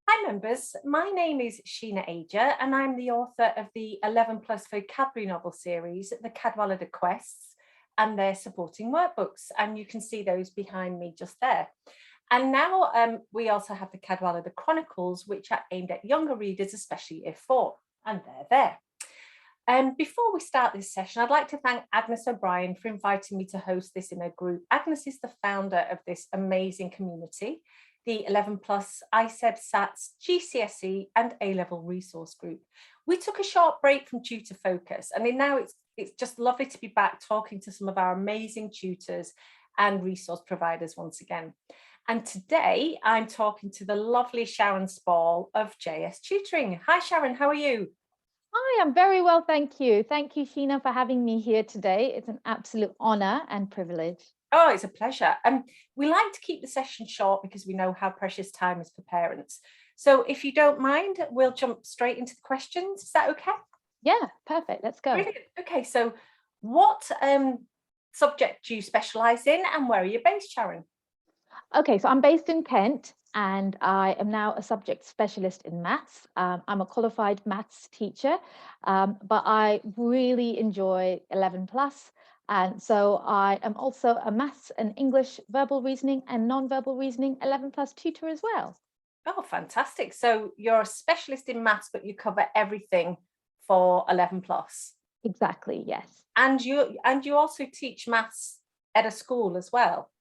Hi members, my name is S.L.Ager and I'm the author of the 11 plus vocabulary novel series, The Cadwallader Quests, and their supporting workbooks, and you can see those behind me just there. And now we also have the Cadwallader Chronicles, which are aimed at younger readers, especially Year 4, and they're there. Before we start this session, I'd like to thank Agnes O'Brien for inviting me to host this in her group. Agnes is the founder of this amazing community, the 11 plus ISEB SATs, GCSE and A-level resource group. We took a short break from Tutor Focus, and now it's just lovely to be back talking to some of our amazing tutors and resource providers once again. And today I'm talking to the lovely Sharan Spall of JS Tutoring. Hi Sharan, how are you? Hi, I'm very well, thank you. Thank you, Sheena, for having me here today. It's an absolute honour and privilege. Oh, it's a pleasure. We like to keep the session short because we know how precious time is for parents. So if you don't mind, we'll jump straight into the questions. Is that okay? Yeah, perfect. Let's go. Brilliant. Okay, so what subject do you specialise in and where are you based, Sharan? Okay, so I'm based in Kent and I am now a subject specialist in maths. I'm a qualified maths teacher, but I really enjoy 11 plus. And so I am also a maths and English verbal reasoning and non-verbal reasoning 11 plus tutor as well. Oh, fantastic. So you're a specialist in maths, but you cover everything for 11 plus. Exactly, yes. And you also teach maths at a school as well.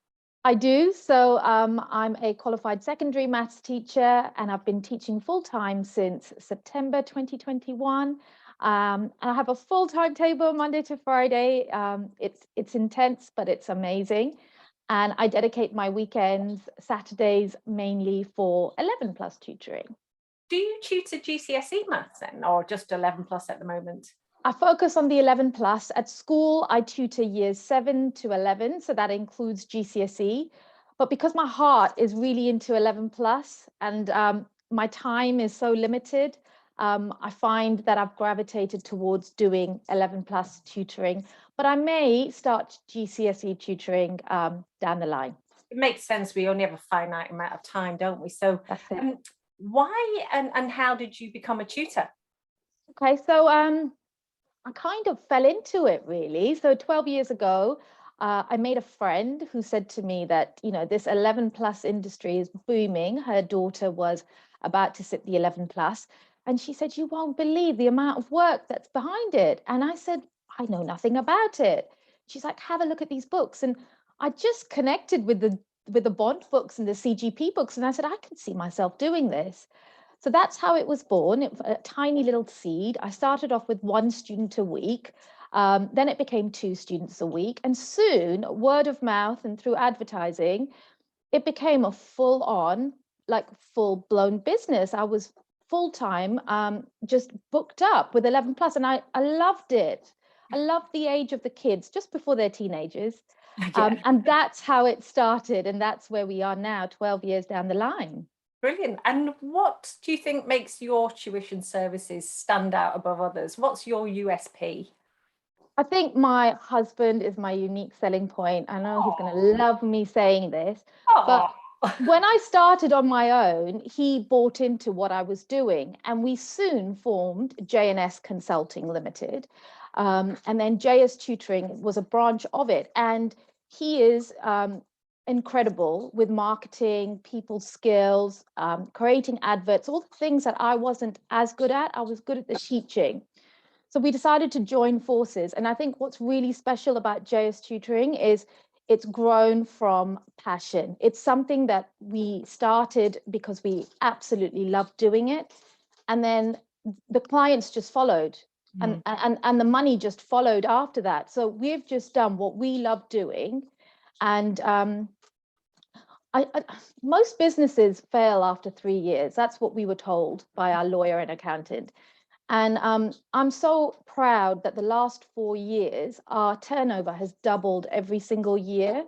I do. So I'm a qualified secondary maths teacher and I've been teaching full-time since September 2021. I have a full timetable Monday to Friday. It's intense, but it's amazing. And I dedicate my weekends, Saturdays, mainly for 11 plus tutoring. Do you tutor GCSE maths then, or just 11 plus at the moment? I focus on the 11 plus. At school, I tutor years 7 to 11, so that includes GCSE. But because my heart is really into 11 plus and my time is so limited, I find that I've gravitated towards doing 11 plus tutoring. But I may start GCSE tutoring down the line. It makes sense. We only have a finite amount of time, don't we? So That's it. why and how did you become a tutor? Okay, so I kind of fell into it really. So 12 years ago, I made a friend who said to me that, this 11 plus industry is booming. Her daughter was about to sit the 11 plus. And she said, you won't believe the amount of work that's behind it. And I said, I know nothing about it. She's like, have a look at these books. And I just connected with the bond books and the CGP books. And I said, I can see myself doing this. So that's how it was born. It was a tiny little seed. I started off with 1 student a week. Then it became 2 students a week. And soon, word of mouth and through advertising, it became a full-on, like full-blown business. I was full-time, just booked up with 11 plus, and I loved it. I loved the age of the kids just before they're teenagers. Yeah. And that's how it started. And that's where we are now, 12 years down the line. Brilliant. And what do you think makes your tuition services stand out above others? What's your USP? I think my husband is my unique selling point. I know he's going to love me saying this, but Oh, when I started on my own, he bought into what I was doing, and we soon formed JS Consulting Limited. And then JS Tutoring was a branch of it. And he is incredible with marketing, people skills, creating adverts, all the things that I wasn't as good at. I was good at the teaching. So we decided to join forces. And I think what's really special about JS Tutoring is it's grown from passion. It's something that we started because we absolutely loved doing it. And then the clients just followed and the money just followed after that. So we've just done what we love doing. And most businesses fail after 3 years. That's what we were told by our lawyer and accountant. And I'm so proud that the last 4 years, our turnover has doubled every single year.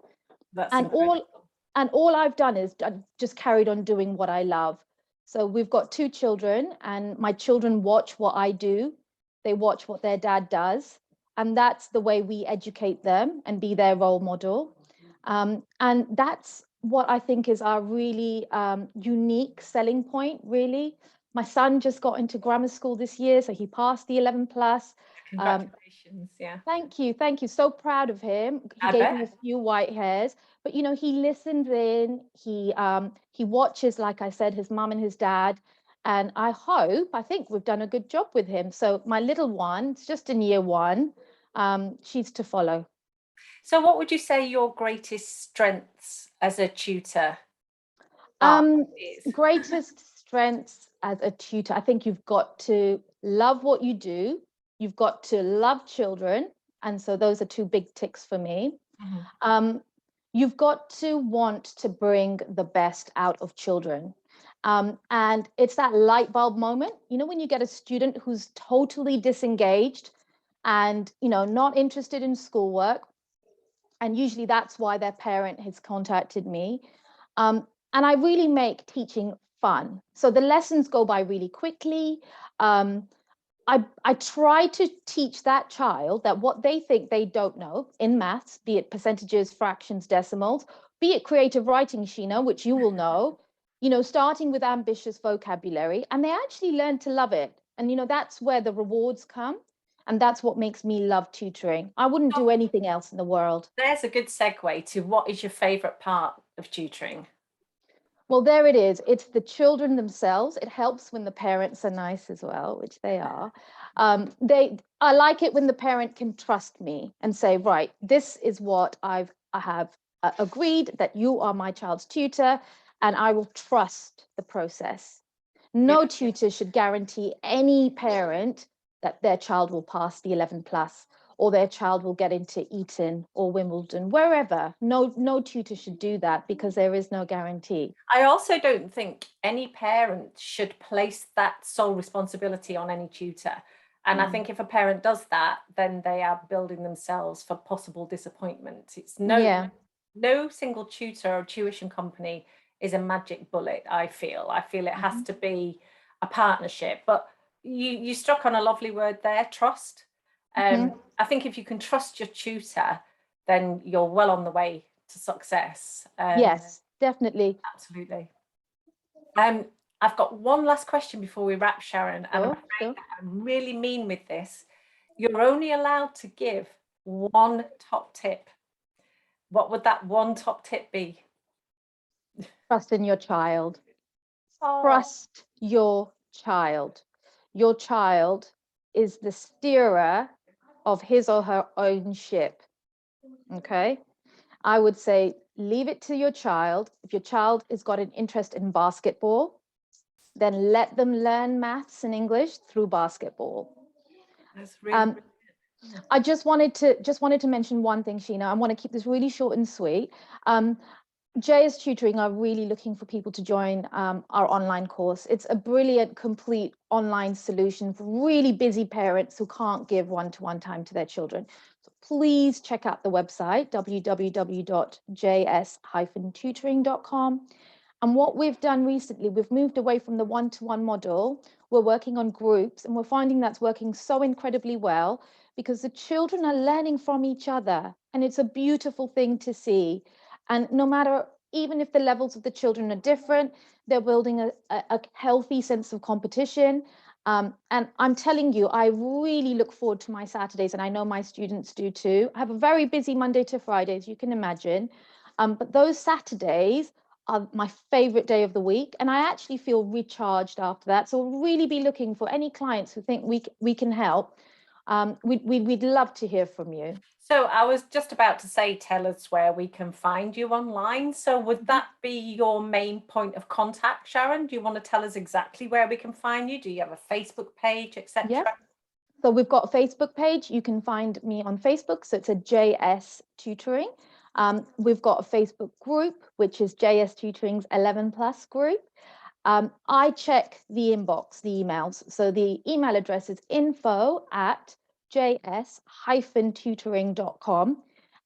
that's And incredible. all I've done is just carried on doing what I love. So we've got 2 children, and my children watch what I do. They watch what their dad does. And that's the way we educate them and be their role model. And that's what I think is our really unique selling point, really. My son just got into grammar school this year, so he passed the 11 plus. Congratulations. Yeah. Thank you. Thank you. So proud of him. He I gave me bet. a few white hairs, but you know, he listens in. He watches, like I said, his mum and his dad. And I think we've done a good job with him. So my little one, it's just in year one, she's to follow. So what would you say your greatest strengths as a tutor are? Um, Is? Greatest strengths as a tutor, I think you've got to love what you do. You've got to love children. And so those are two big ticks for me. Mhm. Um, you've got to want to bring the best out of children. And it's that light bulb moment, you know, when you get a student who's totally disengaged and, you know, not interested in schoolwork. And usually that's why their parent has contacted me. And I really make teaching fun. So the lessons go by really quickly. Um, I try to teach that child that what they think they don't know in maths, be it percentages, fractions, decimals, be it creative writing, Sheena, which you know, starting with ambitious vocabulary, and they actually learn to love it. And, you know, that's where the rewards come. And that's what makes me love tutoring. I wouldn't do anything else in the world. There's a good segue to what is your favourite part of tutoring? Well, there it is. It's the children themselves. It helps when the parents are nice as well, which they are. I like it when the parent can trust me and say, right, this is what I have agreed that you are my child's tutor, and I will trust the process. Yeah. No tutor should guarantee any parent that their child will pass the 11 plus or their child will get into Eton or Wimbledon, wherever. No tutor should do that because there is no guarantee. I also don't think any parent should place that sole responsibility on any tutor. And I Mm. think if a parent does that, then they are building themselves for possible disappointment. It's Yeah. no single tutor or tuition company is a magic bullet, I feel. I feel it has Mhm. to be a partnership. But you struck on a lovely word there, trust. Mhm. I think if you can trust your tutor, then you're well on the way to success. Yes, definitely. Absolutely. Um, I've got one last question before we wrap, Sharon, and I'm Sure, afraid sure. that I'm really mean with this. You're only allowed to give one top tip. What would that one top tip be? Trust in your child. Oh, Trust your child. Your child is the steerer of his or her own ship. Okay. I would say leave it to your child. If your child has got an interest in basketball, then let them learn maths and English through basketball. that's really Um, brilliant. I just wanted to mention one thing, Sheena. I want to keep this really short and sweet. JS Tutoring are really looking for people to join our online course. It's a brilliant, complete online solution for really busy parents who can't give one-to-one time to their children. So please check out the website, www.js-tutoring.com. And what we've done recently, we've moved away from the one-to-one model. We're working on groups, and we're finding that's working so incredibly well because the children are learning from each other. And it's a beautiful thing to see. And no matter, even if the levels of the children are different, they're building a healthy sense of competition. And I'm telling you, I really look forward to my Saturdays, and I know my students do too. I have a very busy Monday to Friday, as you can imagine. But those Saturdays are my favorite day of the week, and I actually feel recharged after that. So we'll really be looking for any clients who think we can help. We'd love to hear from you. So I was just about to say, tell us where we can find you online. So would Mhm. that be your main point of contact, Sharon? Do you want to tell us exactly where we can find you? Do you have a Facebook page, Yeah. etc.? So we've got a Facebook page. You can find me on Facebook. So it's a JS Tutoring. We've got a Facebook group, which is JS Tutoring's 11 plus group. I check the inbox, the emails. So the email address is info@js-tutoring.com.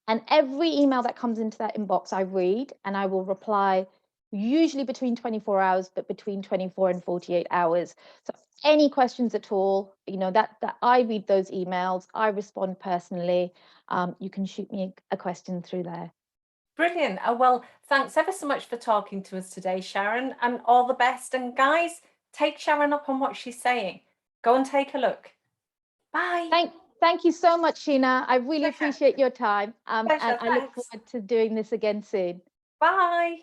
And every email that comes into that inbox, I read and I will reply usually between 24 hours, but between 24 and 48 hours. So any questions at all, you know, that I read those emails, I respond personally. You can shoot me a question through there. Brilliant. Oh, well, thanks ever so much for talking to us today, Sharon, and all the best. And guys, take Sharon up on what she's saying. Go and take a look. Bye. Thank you so much, Sheena. I really Pleasure. appreciate your time. And Pleasure. I look Thanks. forward to doing this again soon. Bye.